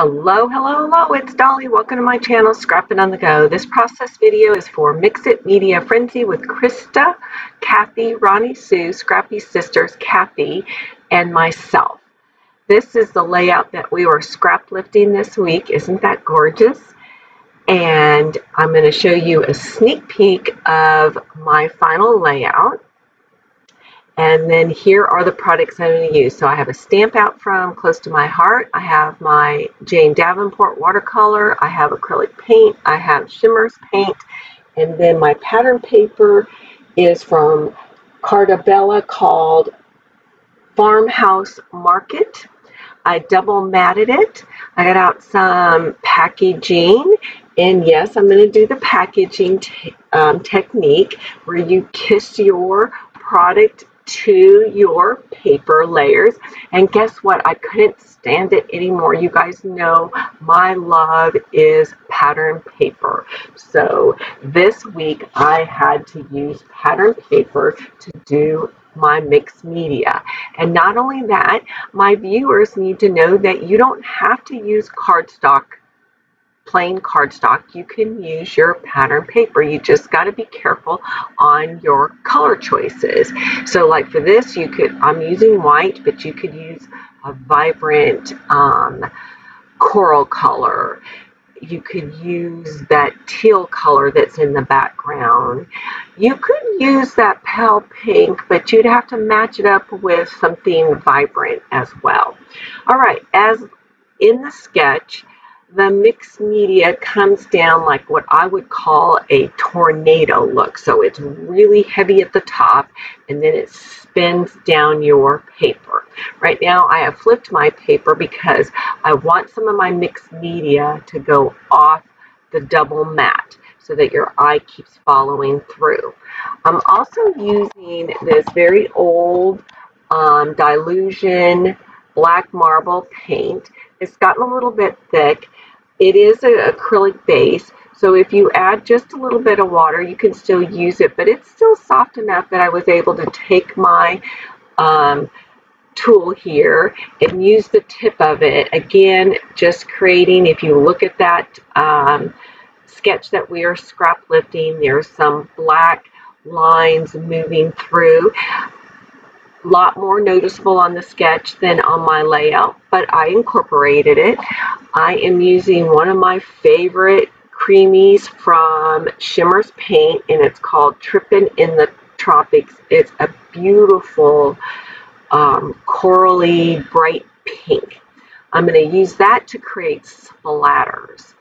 Hello, hello, hello, it's Dolly. Welcome to my channel, Scrapping on the Go. This process video is for Mix It Media Frenzy with Krista, Kathy, Ronnie Sue, Scrappy Sisters, Kathy, and myself. This is the layout that we were scrap lifting this week. Isn't that gorgeous? And I'm going to show you a sneak peek of my final layout. And then here are the products I'm going to use. So I have a stamp out from Close to My Heart. I have my Jane Davenport watercolor. I have acrylic paint. I have Shimmers paint. And then my pattern paper is from Carta Bella called Farmhouse Market. I double matted it. I got out some packaging. And yes, I'm going to do the packaging technique where you kiss your product to your paper layers. And guess what? I couldn't stand it anymore. You guys know my love is pattern paper. So this week I had to use pattern paper to do my mixed media. And not only that, my viewers need to know that you don't have to use cardstock, plain cardstock. You can use your pattern paper. You just got to be careful on your color choices. So like for this, I'm using white, but you could use a vibrant coral color. You could use that teal color that's in the background. You could use that pale pink, but you'd have to match it up with something vibrant as well. All right, as in the sketch, the mixed media comes down like what I would call a tornado look. So it's really heavy at the top and then it spins down your paper. Right now I have flipped my paper because I want some of my mixed media to go off the double mat so that your eye keeps following through. I'm also using this very old Dylusion black marble paint. It's gotten a little bit thick. It is an acrylic base, so if you add just a little bit of water, you can still use it, but it's still soft enough that I was able to take my tool here and use the tip of it. Again, just creating, if you look at that sketch that we are scrap lifting, there's some black lines moving through. Lot more noticeable on the sketch than on my layout, but I incorporated it. I am using one of my favorite creamies from Shimmers Paint, and it's called Trippin' in the Tropics. It's a beautiful corally bright pink. I'm going to use that to create splatters.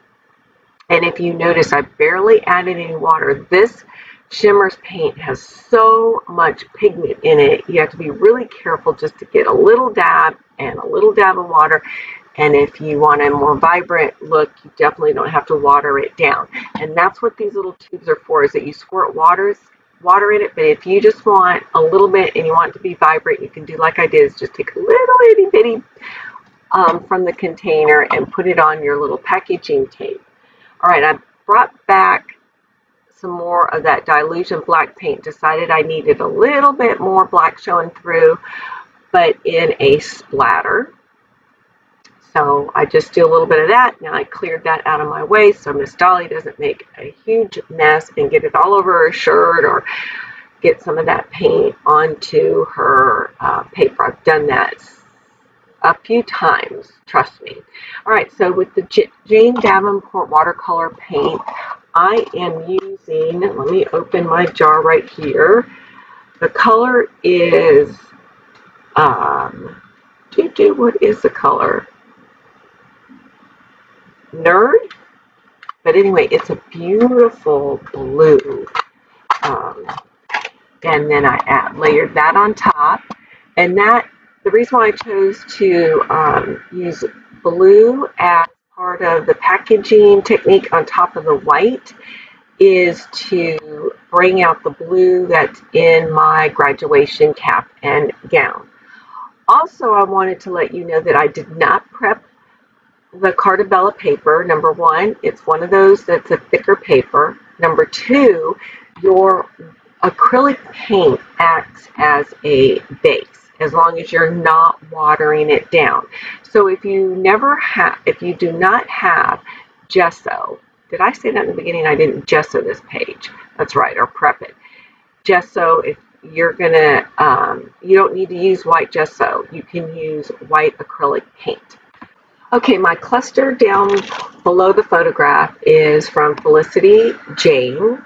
And if you notice, I barely added any water. This Shimmers paint has so much pigment in it. You have to be really careful just to get a little dab and a little dab of water. And if you want a more vibrant look, you definitely don't have to water it down. And that's what these little tubes are for, is that you squirt water in it. But if you just want a little bit and you want it to be vibrant, you can do like I did, is just take a little itty bitty from the container and put it on your little packaging tape. All right, I brought back some more of that Dylusion black paint. Decided I needed a little bit more black showing through, but in a splatter. So I just do a little bit of that. Now I cleared that out of my way so Miss Dolly doesn't make a huge mess and get it all over her shirt or get some of that paint onto her paper. I've done that a few times, trust me. All right, so with the Jane Davenport watercolor paint, I am using, let me open my jar right here. The color is, what is the color? Nerd? But anyway, it's a beautiful blue. And then I layered that on top. And that, the reason why I chose to use blue as part of the packaging technique on top of the white is to bring out the blue that's in my graduation cap and gown. Also, I wanted to let you know that I did not prep the Carta Bella paper. Number one, it's one of those that's a thicker paper. Number two, your acrylic paint acts as a base. as long as you're not watering it down. So if you do not have gesso, did I say that in the beginning? I didn't gesso this page. That's right, or prep it. Gesso, if you're gonna, you don't need to use white gesso. You can use white acrylic paint. Okay, my cluster down below the photograph is from Felicity Jane,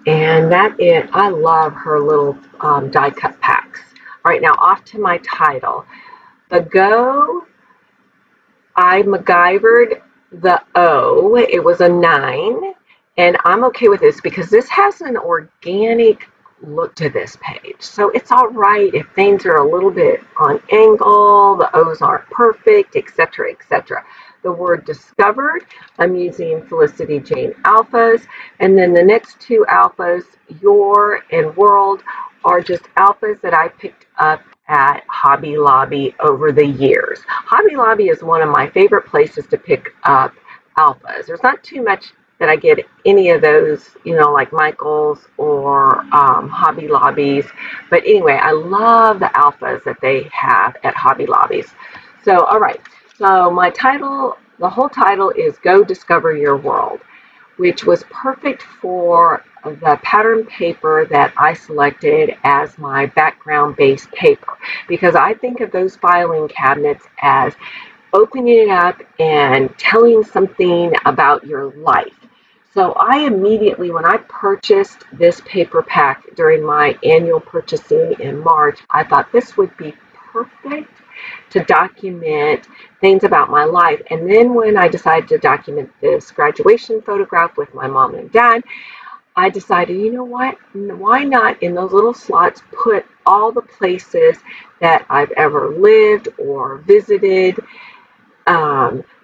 and I love her little die cut packs. All right, now off to my title. The Go, I MacGyvered the O. It was a 9, and I'm okay with this because this has an organic look to this page. So it's all right if things are a little bit on angle, the O's aren't perfect, etc., etc. The word discovered, I'm using Felicity Jane alphas, and then the next two alphas, your and world, are just alphas that I picked up at Hobby Lobby over the years. Hobby Lobby is one of my favorite places to pick up alphas. There's not too much that I get any of those, you know, like Michael's or Hobby Lobbies. But anyway, I love the alphas that they have at Hobby Lobbies. So, all right. So my title, the whole title is Go Discover Your World, which was perfect for the pattern paper that I selected as my background base paper, because I think of those filing cabinets as opening it up and telling something about your life. So I immediately, when I purchased this paper pack during my annual purchasing in March, I thought this would be perfect to document things about my life. And then when I decided to document this graduation photograph with my mom and dad, I decided, you know what, why not in those little slots put all the places that I've ever lived or visited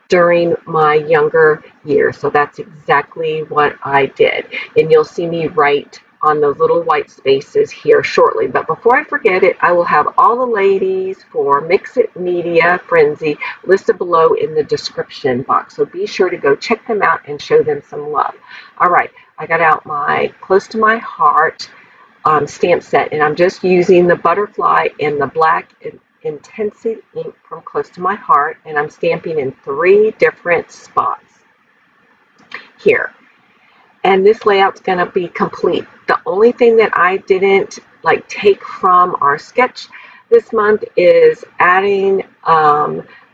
during my younger years. So that's exactly what I did. And you'll see me write on those little white spaces here shortly. But before I forget it, I will have all the ladies for Mix It Media Frenzy listed below in the description box. So be sure to go check them out and show them some love. All right, I got out my Close to My Heart stamp set, and I'm just using the butterfly and the black Intensity ink from Close to My Heart, and I'm stamping in 3 different spots here. And this layout's going to be complete. The only thing that I didn't take from our sketch this month is adding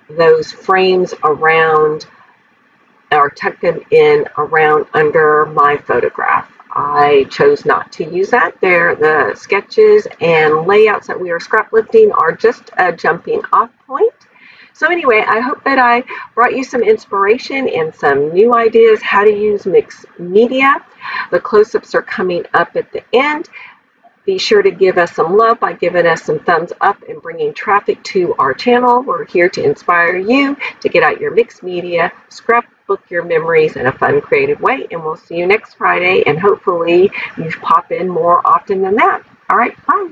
those frames around, or tuck them in around under my photograph. I chose not to use that. The sketches and layouts that we are scraplifting are just a jumping off point. So anyway, I hope that I brought you some inspiration and some new ideas how to use mixed media. The close-ups are coming up at the end. Be sure to give us some love by giving us some thumbs up and bringing traffic to our channel. We're here to inspire you to get out your mixed media, scrapbook your memories in a fun, creative way. And we'll see you next Friday. And hopefully you pop in more often than that. All right, bye.